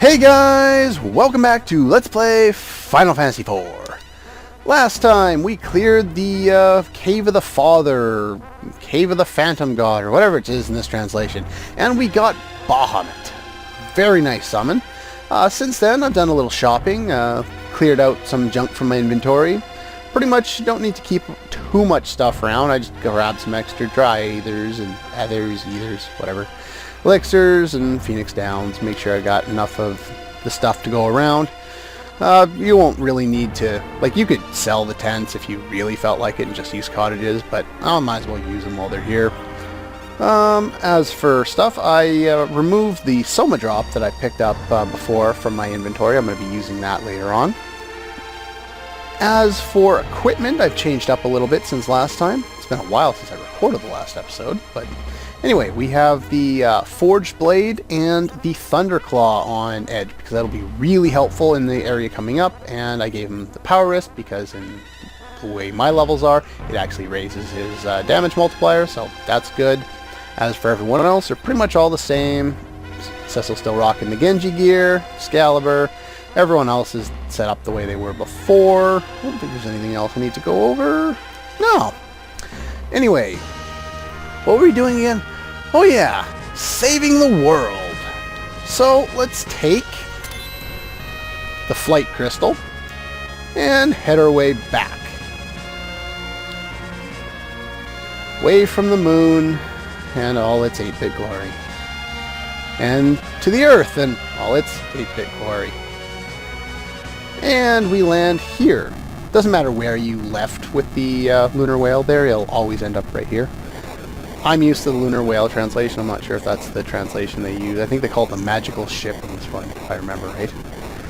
Hey guys, welcome back to Let's Play Final Fantasy IV. Last time we cleared the Cave of the Father, Cave of the Phantom God, or whatever it is in this translation, and we got Bahamut. Very nice summon. Since then I've done a little shopping, cleared out some junk from my inventory. Pretty much don't need to keep too much stuff around. I just grabbed some extra dry ethers and ethers, whatever. Elixirs and Phoenix Downs. Make sure I got enough of the stuff to go around. You won't really need to, like, you could sell the tents if you really felt like it and just use cottages, but I might as well use them while they're here. As for stuff, I removed the Soma drop that I picked up before from my inventory. I'm going to be using that later on. As for equipment, I've changed up a little bit since last time. It's been a while since I recorded the last episode, but anyway, we have the Forged Blade and the Thunderclaw on Edge, because that'll be really helpful in the area coming up, and I gave him the Power Wrist, because in the way my levels are, it actually raises his damage multiplier, so that's good. As for everyone else, they're pretty much all the same. Cecil's still rocking the Genji gear, Excalibur. Everyone else is set up the way they were before. I don't think there's anything else I need to go over. No. Anyway, what were we doing again? Oh yeah, saving the world. So let's take the Flight Crystal and head our way back. Away from the moon and all its 8-bit glory. And to the Earth and all its 8-bit glory. And we land here. Doesn't matter where you left with the lunar whale there, it'll always end up right here. I'm used to the lunar whale translation. I'm not sure if that's the translation they use. I think they call it the magical ship in this one, if I remember right.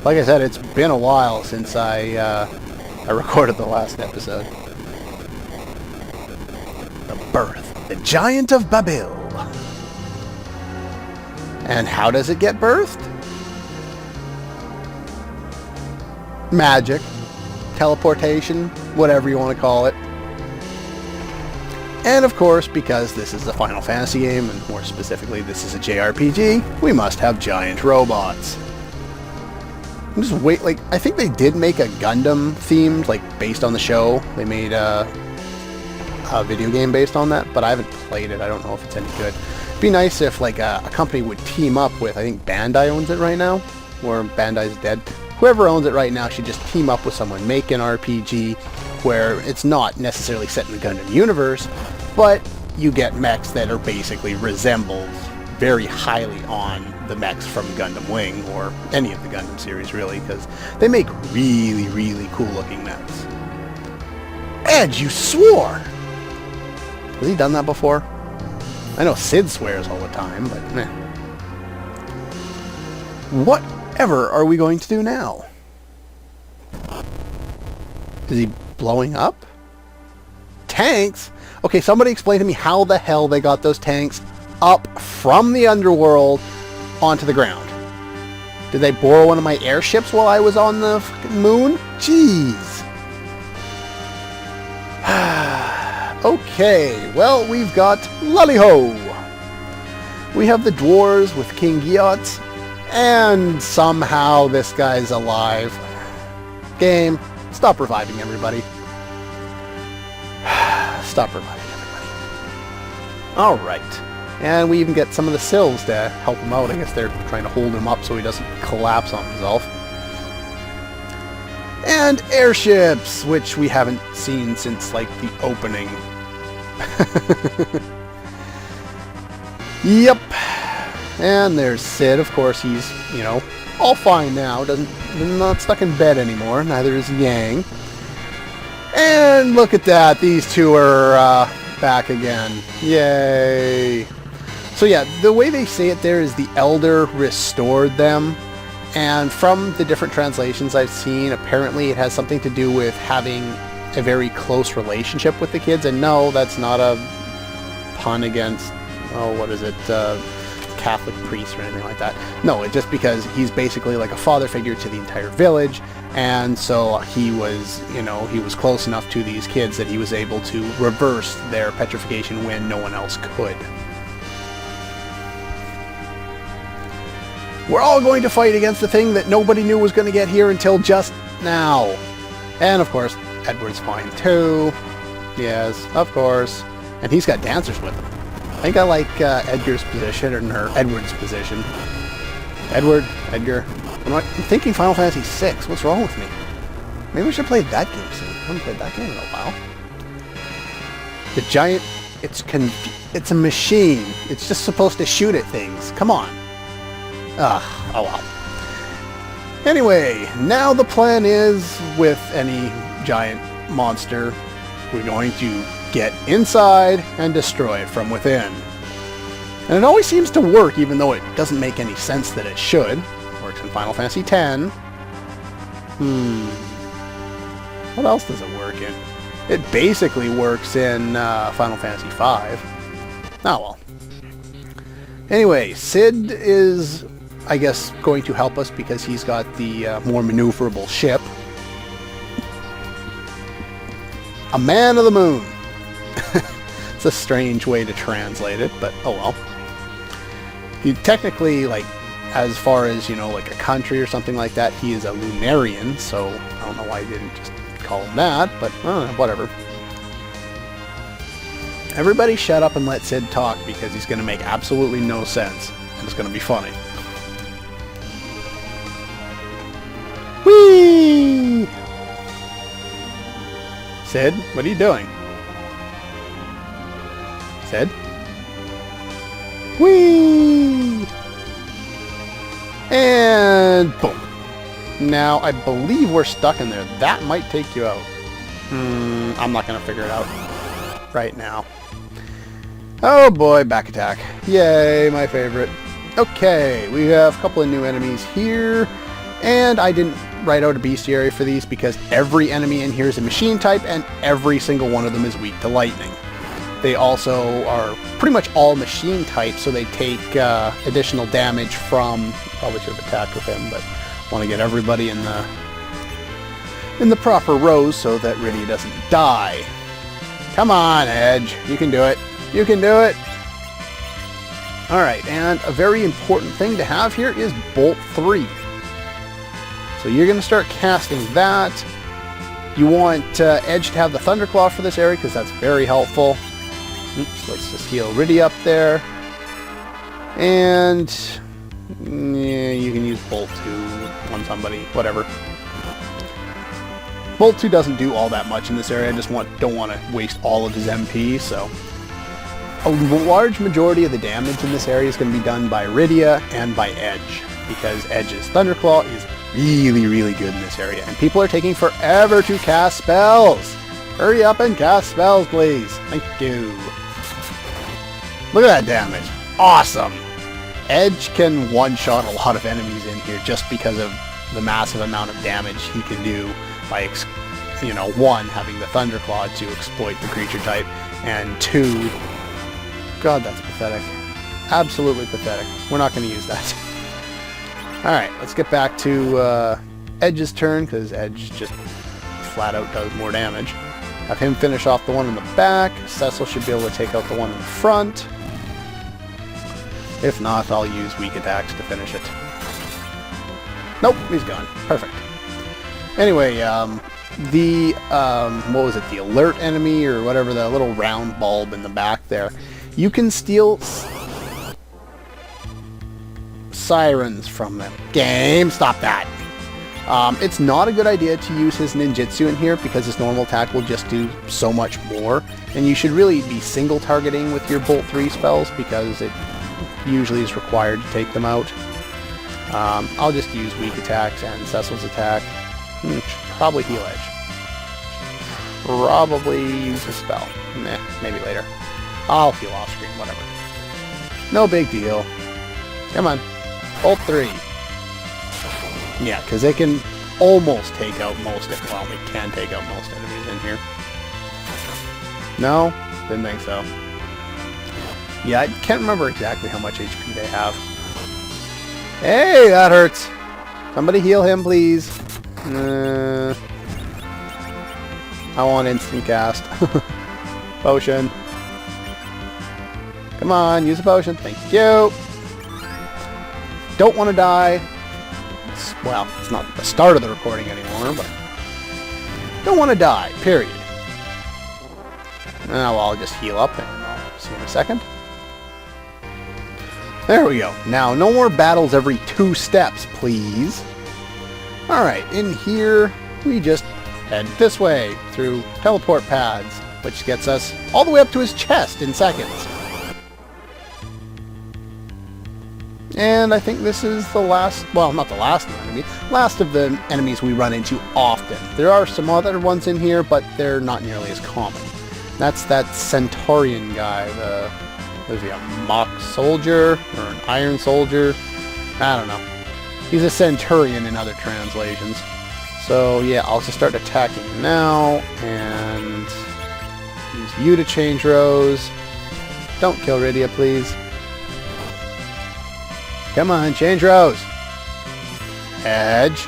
Like I said, it's been a while since I recorded the last episode. The birth. The Giant of Babil. And how does it get birthed? Magic, teleportation, whatever you want to call it. And of course, because this is a Final Fantasy game, and more specifically this is a JRPG, we must have giant robots. I'm just I think they did make a Gundam themed, like, based on the show. They made a video game based on that, but I haven't played it. I don't know if it's any good. It'd be nice if, like, a company would team up with, I think Bandai owns it right now, or Bandai's dead. Whoever owns it right now should just team up with someone, make an RPG where it's not necessarily set in the Gundam universe, but you get mechs that are basically resembled very highly on the mechs from Gundam Wing, or any of the Gundam series really, because they make really, really cool looking mechs. Edge, you swore! Has he done that before? I know Sid swears all the time, but meh. Whatever are we going to do now? Is he blowing up? Tanks? Okay, somebody explain to me how the hell they got those tanks up from the underworld onto the ground. Did they borrow one of my airships while I was on the moon? Jeez. Okay, well, we've got Lully-Ho. We have the dwarves with King Giot, and somehow this guy's alive. Game, stop reviving everybody. Stop reviving everybody. Alright. And we even get some of the Sylphs to help him out. I guess they're trying to hold him up so he doesn't collapse on himself. And airships, which we haven't seen since, like, the opening. Yep. And there's Sid. Of course, he's, you know, all fine now. Not stuck in bed anymore. Neither is Yang. And look at that. These two are back again. Yay. So yeah, the way they say it there is the Elder restored them. And from the different translations I've seen, apparently it has something to do with having a very close relationship with the kids. And no, that's not a pun against, oh, what is it, Catholic priest or anything like that. No, it's just because he's basically like a father figure to the entire village. And so he was, you know, he was close enough to these kids that he was able to reverse their petrification when no one else could. We're all going to fight against the thing that nobody knew was going to get here until just now. And of course, Edward's fine too. Yes, of course. And he's got dancers with him. I think I like Edgar's position, or Edward's position. Edgar. I'm thinking Final Fantasy VI. What's wrong with me? Maybe we should play that game soon. I haven't played that game in a while. The giant... It's a machine. It's just supposed to shoot at things. Come on. Oh well. Anyway, now the plan is, with any giant monster, we're going to get inside and destroy it from within. And it always seems to work, even though it doesn't make any sense that it should. Works in Final Fantasy X. What else does it work in? It basically works in Final Fantasy V. Oh well. Anyway, Sid is, I guess, going to help us because he's got the more maneuverable ship. A man of the moon. It's a strange way to translate it, but oh well. He technically, like, as far as, you know, like a country or something like that, he is a Lunarian, so I don't know why he didn't just call him that, but whatever. Everybody shut up and let Sid talk, because he's going to make absolutely no sense, and it's going to be funny. Whee! Sid, what are you doing? Sid? Whee! And boom. Now, I believe we're stuck in there. That might take you out. I'm not going to figure it out right now. Oh boy, back attack. Yay, my favorite. Okay, we have a couple of new enemies here. And I didn't write out a bestiary for these because every enemy in here is a machine type and every single one of them is weak to lightning. They also are pretty much all machine types, so they take additional damage from... Probably should have attacked with him, but want to get everybody in the proper rows so that Rydia doesn't die. Come on, Edge. You can do it. You can do it. Alright, and a very important thing to have here is Bolt 3. So you're going to start casting that. You want Edge to have the Thunderclaw for this area because that's very helpful. Oops, let's just heal Rydia up there. And yeah, you can use Bolt 2 on somebody, whatever. Bolt 2 doesn't do all that much in this area. I just don't want to waste all of his MP, so... A large majority of the damage in this area is going to be done by Rydia and by Edge, because Edge's Thunderclaw is really, really good in this area, and people are taking forever to cast spells! Hurry up and cast spells, please! Thank you! Look at that damage! Awesome! Edge can one-shot a lot of enemies in here just because of the massive amount of damage he can do by, one, having the Thunderclaw to exploit the creature type, and two... God, that's pathetic. Absolutely pathetic. We're not going to use that. Alright, let's get back to Edge's turn, because Edge just flat out does more damage. Have him finish off the one in the back. Cecil should be able to take out the one in the front. If not, I'll use weak attacks to finish it. Nope, he's gone. Perfect. Anyway, what was it? The alert enemy, or whatever, the little round bulb in the back there. You can steal sirens from them. Game, stop that. It's not a good idea to use his ninjutsu in here because his normal attack will just do so much more. And you should really be single targeting with your Bolt 3 spells because it usually is required to take them out. I'll just use weak attacks and Cecil's attack. Probably heal Edge. Probably use a spell. Nah, maybe later. I'll heal off screen, whatever. No big deal. Come on. Bolt 3. Yeah, because they can almost take out most, they can take out most enemies in here. No? Didn't think so. Yeah, I can't remember exactly how much HP they have. Hey, that hurts! Somebody heal him, please. I want instant cast. Potion. Come on, use a potion. Thank you. don't want to die. Well, it's not the start of the recording anymore, but don't want to die, period. Well, I'll just heal up and I'll see you in a second. There we go. Now, no more battles every 2 steps, please. Alright, in here, we just head this way through teleport pads, which gets us all the way up to his chest in seconds. And I think this is the last, well, not the last enemy, last of the enemies we run into often. There are some other ones in here, but they're not nearly as common. That's that Centaurian guy, what is he, a mock soldier or an iron soldier? I don't know. He's a centurion in other translations. So yeah, I'll just start attacking now and use you to change rows. Don't kill Rydia, please. Come on, change rows. Edge.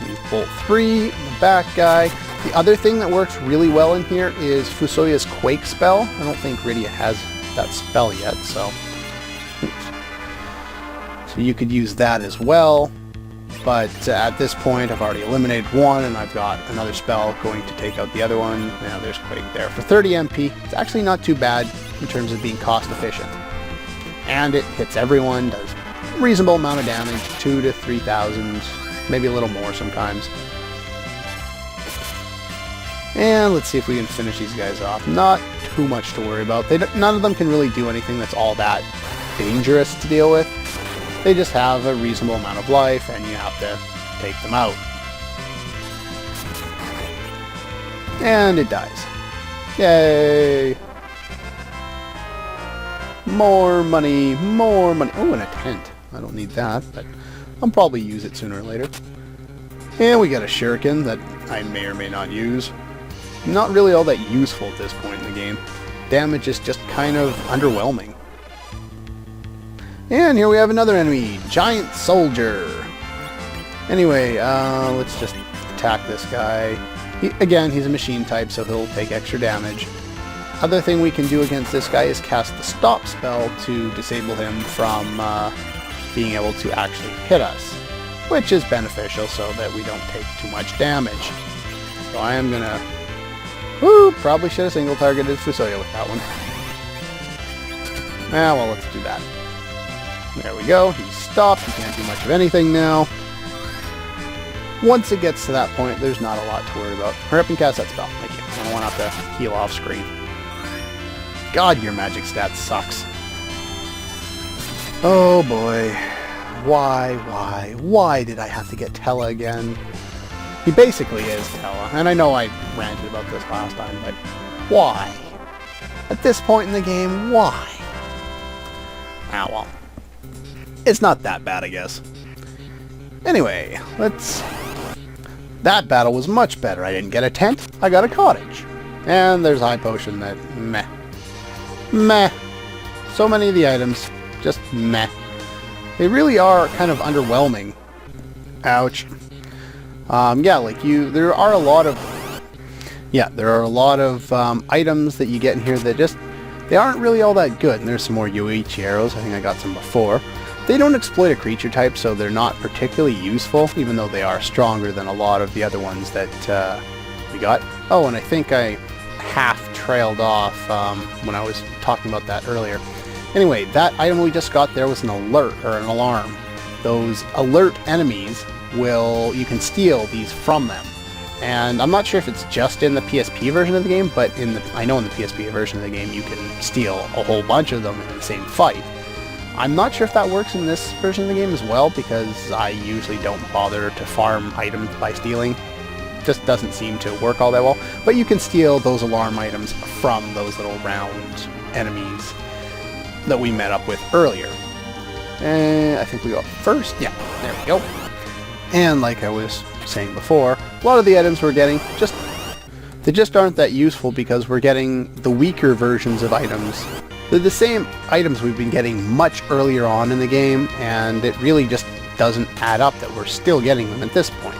Use bolt 3, the back guy. The other thing that works really well in here is Fusoya's Quake spell. I don't think Rydia has that spell yet, so you could use that as well. But at this point, I've already eliminated one, and I've got another spell going to take out the other one. Now there's Quake there. For 30 MP, it's actually not too bad in terms of being cost efficient. And it hits everyone, does a reasonable amount of damage, 2,000 to 3,000, maybe a little more sometimes. And let's see if we can finish these guys off. Not too much to worry about. None of them can really do anything that's all that dangerous to deal with. They just have a reasonable amount of life, and you have to take them out. And it dies. Yay! More money, more money. Oh, and a tent. I don't need that, but I'll probably use it sooner or later. And we got a shuriken that I may or may not use. Not really all that useful at this point in the game. Damage is just kind of underwhelming. And here we have another enemy, Giant Soldier. Anyway, let's just attack this guy. Again, he's a machine type, so he'll take extra damage. Other thing we can do against this guy is cast the stop spell to disable him from being able to actually hit us, which is beneficial so that we don't take too much damage. So I am gonna... Woo! Probably should have single targeted Fusoya with that one. Well, let's do that. There we go. He's stopped. He can't do much of anything now. Once it gets to that point, there's not a lot to worry about. Hurry up and cast that spell. Thank you. I don't want to have to heal off screen. God, your magic stat sucks. Oh boy. Why did I have to get Tella again? He basically is Tella, and I know I ranted about this last time, but why? At this point in the game, why? Ah, well. It's not that bad, I guess. Anyway, that battle was much better. I didn't get a tent, I got a cottage. And there's High Potion that, meh. Meh. So many of the items, just meh. They really are kind of underwhelming. Ouch. Yeah, like there are a lot of items that you get in here that they aren't really all that good. And there's some more Yoichi arrows. I think I got some before. They don't exploit a creature type, so they're not particularly useful, even though they are stronger than a lot of the other ones that we got. Oh, and I think I half trailed off when I was talking about that earlier. Anyway, that item we just got there was an alert, or an alarm. Those alert enemies you can steal these from them. And I'm not sure if it's just in the PSP version of the game, but I know in the PSP version of the game you can steal a whole bunch of them in the same fight. I'm not sure if that works in this version of the game as well, because I usually don't bother to farm items by stealing. Just doesn't seem to work all that well. But you can steal those alarm items from those little round enemies that we met up with earlier. And I think we go up first. Yeah, there we go. And like I was saying before, a lot of the items we're getting they just aren't that useful because we're getting the weaker versions of items. They're the same items we've been getting much earlier on in the game, and it really just doesn't add up that we're still getting them at this point.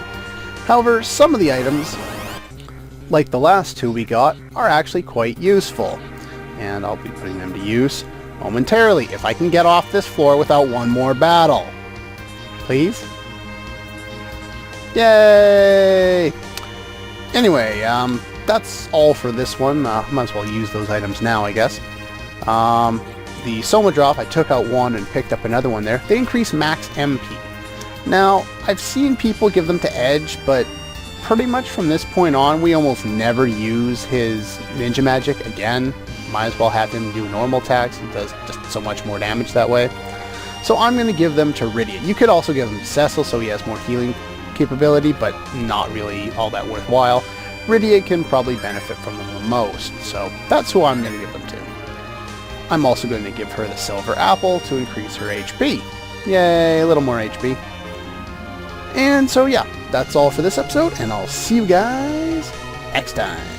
However, some of the items, like the last two we got, are actually quite useful, and I'll be putting them to use. momentarily if I can get off this floor without one more battle. Please? Yay! Anyway, that's all for this one. Might as well use those items now, I guess. The Soma Drop, I took out one and picked up another one there. They increase max MP. Now, I've seen people give them to Edge, but pretty much from this point on, we almost never use his ninja magic again. Might as well have him do normal attacks. He does just so much more damage that way. So I'm going to give them to Rydia. You could also give them to Cecil, so he has more healing capability, but not really all that worthwhile. Rydia can probably benefit from them the most, so that's who I'm going to give them to. I'm also going to give her the Silver Apple to increase her HP. Yay, a little more HP. And so yeah, that's all for this episode, and I'll see you guys next time.